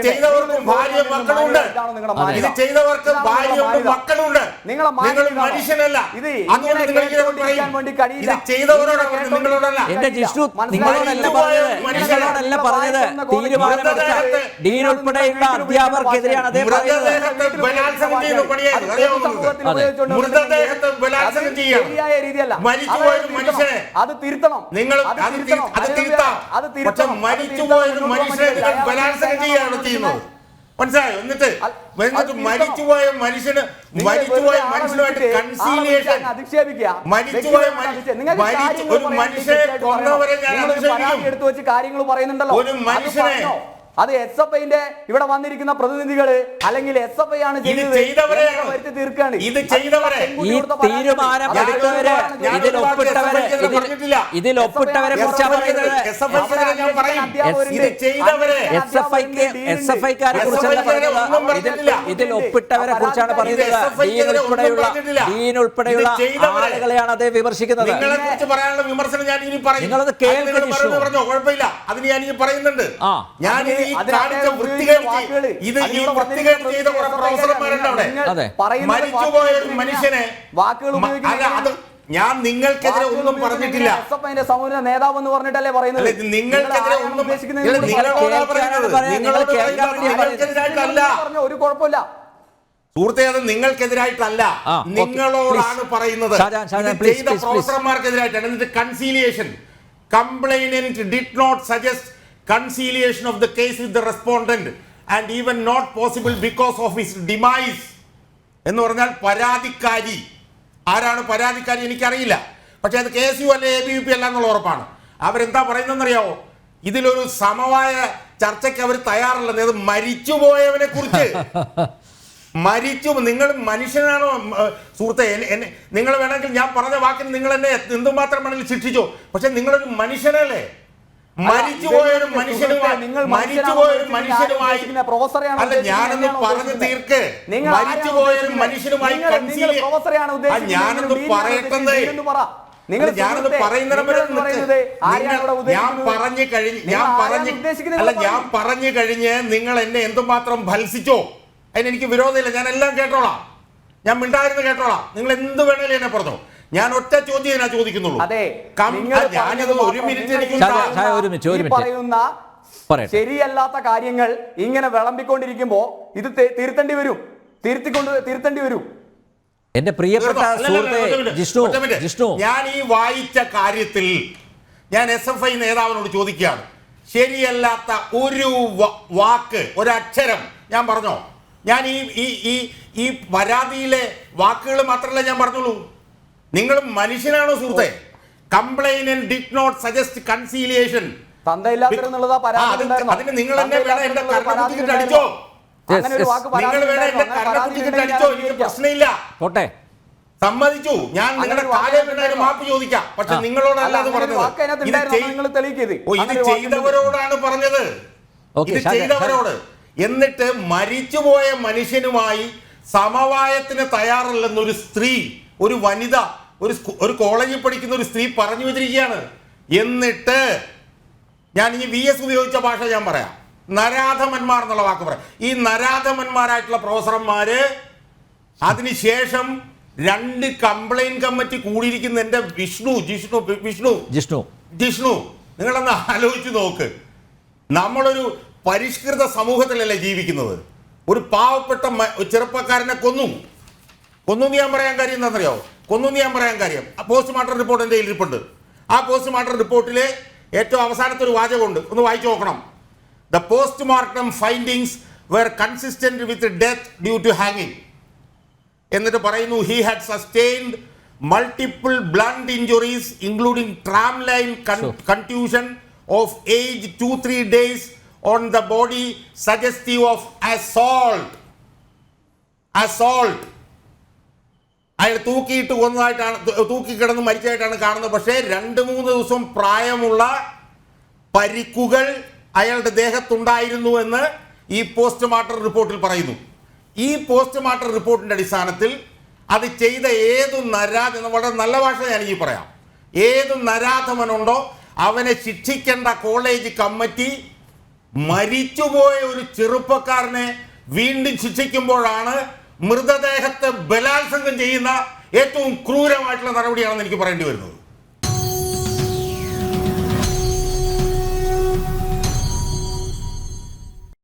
ചെയ്തവർക്കും ഭാര്യയും മക്കളുണ്ട്. ഇത് ചെയ്തവർക്ക് ഭാര്യയും മക്കളുണ്ട്. നിങ്ങൾ മനുഷ്യനല്ല. അതുകൊണ്ട് നിങ്ങൾ ഇത് ചെയ്തവരോട് നിങ്ങളോടല്ല. നിങ്ങളോടല്ല പറഞ്ഞത്. തീരുമാനമെടുത്ത ഡീൻ ഉൾപ്പെടെയുള്ള അധ്യാപകർക്കെതിരെയാണ് അദ്ദേഹം പറയുന്നത്. ബലാത്സംഗം ചെയ്യുന്ന പണിയായി മൃതദേഹത്തെ ബലാത്സംഗം ചെയ്യണം. മരിച്ചുപോയൊരു മനുഷ്യനെ അത് തിരുത്തണം. നിങ്ങൾ അത് തിരുത്താം. പക്ഷെ മരിച്ചുപോയൊരു മനുഷ്യനെ നിങ്ങൾ ബലാത്സംഗം ചെയ്യുകയാണ് ചെയ്യുന്നത്. മനസ്സിലായോ? എന്നിട്ട് മരിച്ചുപോയ മനുഷ്യനുമായിട്ട് കൺസീലിയേഷൻ, ഒരു മനുഷ്യനെ കൊന്നവരെ ഞാൻ എടുത്തു വെച്ച് കാര്യങ്ങൾ പറയുന്നുണ്ടല്ലോ. ഒരു മനുഷ്യനെ അത് SFIന്റെ ഇവിടെ വന്നിരിക്കുന്ന പ്രതിനിധികള് അല്ലെങ്കിൽ SFI ആണ് വരുത്തി തീർക്കാണ്. ഇത് ചെയ്തവരെ, ഈ തീരുമാനമെടുത്തവരെ, ഇതിൽ ഒപ്പിട്ടവരെ കുറിച്ചാണ് പറയുന്നത്. SFIക്കാരെ കുറിച്ചല്ല പറയുന്നത്, ഇതിൽ ഒപ്പിട്ടവരെ കുറിച്ചാണ് പറയുന്നത്. ഡീൻ ഉൾപ്പെടെയുള്ള ആളുകളെയാണ് അദ്ദേഹം വിമർശിക്കുന്നത്. നിങ്ങളെ കുറിച്ച് പറയാനുള്ള വിമർശനം ഞാൻ ഇനി പറയും. നിങ്ങളത് കേൾക്കുന്നു. കുഴപ്പമില്ല, അതിന് ഞാൻ ഇനി പറയുന്നുണ്ട്. ഞാൻ മരിച്ചുപോയ ഒരു മനുഷ്യനെ ഞാൻ നിങ്ങൾക്കെതിരെ ഒന്നും പറഞ്ഞിട്ടില്ല. നേതാവ് എന്ന് പറഞ്ഞിട്ടല്ലേ പറയുന്നത്. നിങ്ങൾക്കെതിരെ ഒന്നും ഒരു കുഴപ്പമില്ല സുഹൃത്തെ, അത് നിങ്ങൾക്കെതിരായിട്ടല്ല, നിങ്ങളോടാണ് പറയുന്നത്. ചെയ്ത പ്രൊഫസർമാർക്കെതിരായിട്ടാണ്. എന്നിട്ട് conciliation, complainant did not suggest conciliation of the case with the respondent and even not possible because of his demise എന്ന് പറഞ്ഞാൽ പരാതിക്കാരി ആരാണ്? പരാതിക്കാരി എനിക്കറിയില്ല, പക്ഷെ അത് KSU അല്ലെ ABVP അല്ല എന്നുള്ള ഉറപ്പാണ്. അവരെന്താ പറയുന്നതെന്നറിയാവോ? ഇതിലൊരു സമവായ ചർച്ചയ്ക്ക് അവർ തയ്യാറല്ലെന്ന്. അത് മരിച്ചുപോയവനെ കുറിച്ച് നിങ്ങൾ മനുഷ്യനാണോ സുഹൃത്തെ? നിങ്ങൾ വേണമെങ്കിൽ ഞാൻ പറഞ്ഞ വാക്കിന് നിങ്ങൾ എന്നെ എന്തുമാത്രം വേണമെങ്കിൽ ശിക്ഷിച്ചോ, പക്ഷെ നിങ്ങളൊരു മനുഷ്യനല്ലേ? മരിച്ചുപോയൊരു മനുഷ്യനുമായി അല്ല, ഞാനൊന്ന് പറഞ്ഞു തീർക്ക്. മരിച്ചുപോയൊരു മനുഷ്യനുമായി ഞാനൊന്ന് പറയട്ടെ. ഞാനത് ഞാൻ പറഞ്ഞു കഴിഞ്ഞ് നിങ്ങൾ എന്നെ എന്തുമാത്രം ഭത്സിച്ചോ അതിനെനിക്ക് വിരോധമില്ല. ഞാൻ എല്ലാം കേട്ടോളാം, ഞാൻ മിണ്ടായിരുന്നു കേട്ടോളാം. നിങ്ങൾ എന്ത് വേണേലും എന്നെ പറഞ്ഞോ. ഞാൻ ഒറ്റ ചോദ്യം ഞാൻ ചോദിക്കുന്നുള്ളൂ. ശരിയല്ലാത്ത കാര്യങ്ങൾ ഇങ്ങനെ വിളമ്പിക്കൊണ്ടിരിക്കുമ്പോ ഇത് തിരുത്തേണ്ടി വരും. എന്റെ പ്രിയപ്പെട്ട ജിഷ്ണു, ഞാൻ ഈ വായിച്ച കാര്യത്തിൽ ഞാൻ SFI നേതാവിനോട് ചോദിക്കുകയാണ്, ശരിയല്ലാത്ത ഒരു വാക്ക്, ഒരക്ഷരം ഞാൻ പറഞ്ഞോ? ഞാൻ ഈ പരാതിയിലെ വാക്കുകൾ മാത്രമല്ല ഞാൻ പറഞ്ഞുള്ളൂ. നിങ്ങൾ മനുഷ്യനാണോ സുഹൃത്തെ? Complainant did not suggest conciliation. അതിന് നിങ്ങൾ എന്നെ വേണം എന്റെ കർണക്കുത്തിട്ട് അടിച്ചോ, നിങ്ങൾ വേണം എന്റെ കർണക്കുത്തിട്ട് അടിച്ചോ, എനിക്ക് പ്രശ്നമില്ല. സമ്മതിച്ചു, ഞാൻ നിങ്ങളുടെ കാലം വേണമെങ്കിൽ മാപ്പ് ചോദിക്കാം. പക്ഷെ നിങ്ങളോടല്ല അത് പറഞ്ഞത്, ഇത് ചെയ്തവരോടാണ് പറഞ്ഞത്, ഇത് ചെയ്തവരോട്. എന്നിട്ട് മരിച്ചുപോയ മനുഷ്യനുമായി സമവായത്തിന് തയ്യാറല്ലെന്നൊരു സ്ത്രീ, ഒരു വനിത, ഒരു കോളേജിൽ പഠിക്കുന്ന ഒരു സ്ത്രീ പറഞ്ഞു വെച്ചിരിക്കുകയാണ്. എന്നിട്ട് ഞാൻ ഇനി VS ഉപയോഗിച്ച ഭാഷ ഞാൻ പറയാം, നരാധമന്മാർ എന്നുള്ള വാക്ക് പറയാം. ഈ നരാധമന്മാരായിട്ടുള്ള പ്രൊഫസർമാര് അതിനുശേഷം 2 കംപ്ലൈന്റ് കമ്മിറ്റി കൂടിയിരിക്കുന്ന എന്റെ ജിഷ്ണു നിങ്ങളൊന്ന് ആലോചിച്ച് നോക്ക്. നമ്മളൊരു പരിഷ്കൃത സമൂഹത്തിലല്ലേ ജീവിക്കുന്നത്? ഒരു പാവപ്പെട്ട ചെറുപ്പക്കാരനെ കൊന്നു ഞാൻ പറയാൻ കാര്യം എന്താണെന്നറിയോ? ഞാൻ പറയാൻ കാര്യം പോസ്റ്റ്മോർട്ടം റിപ്പോർട്ട് എൻ്റെ ഇരിപ്പുണ്ട്. ആ പോസ്റ്റ്മോർട്ടം റിപ്പോർട്ടിലെ ഏറ്റവും അവസാനത്തെ ഒരു വാചകമുണ്ട്, ഒന്ന് വായിച്ചു നോക്കണം. The postmortem findings were consistent with death due to ഹാങ്ങിങ്. എന്നിട്ട് പറയുന്നു, he had sustained multiple blunt injuries including tram line contusion of age 2-3 days on the body suggestive of assault. അയാൾ തൂക്കിയിട്ട് കൊന്നതായിട്ടാണ്, തൂക്കിക്കിടന്ന് മരിച്ചതായിട്ടാണ് കാണുന്നത്. പക്ഷേ 2-3 ദിവസം പ്രായമുള്ള പരിക്കുകൾ അയാളുടെ ദേഹത്തുണ്ടായിരുന്നു എന്ന് ഈ പോസ്റ്റ്മോർട്ടം റിപ്പോർട്ടിൽ പറയുന്നു. ഈ പോസ്റ്റ്മോർട്ടം റിപ്പോർട്ടിൻ്റെ അടിസ്ഥാനത്തിൽ അത് ചെയ്ത ഏതു വളരെ നല്ല ഭാഷ ഞാനെനിക്ക് പറയാം, ഏതു നരാധമനുണ്ടോ അവനെ ശിക്ഷിക്കേണ്ട കോളേജ് കമ്മിറ്റി മരിച്ചുപോയ ഒരു ചെറുപ്പക്കാരനെ വീണ്ടും ശിക്ഷിക്കുമ്പോഴാണ് മൃതദേഹത്തെ ബലാത്സംഗം ചെയ്യുന്ന ഏറ്റവും ക്രൂരമായിട്ടുള്ള നടപടിയാണെന്ന് എനിക്ക് പറയേണ്ടി വരുന്നത്.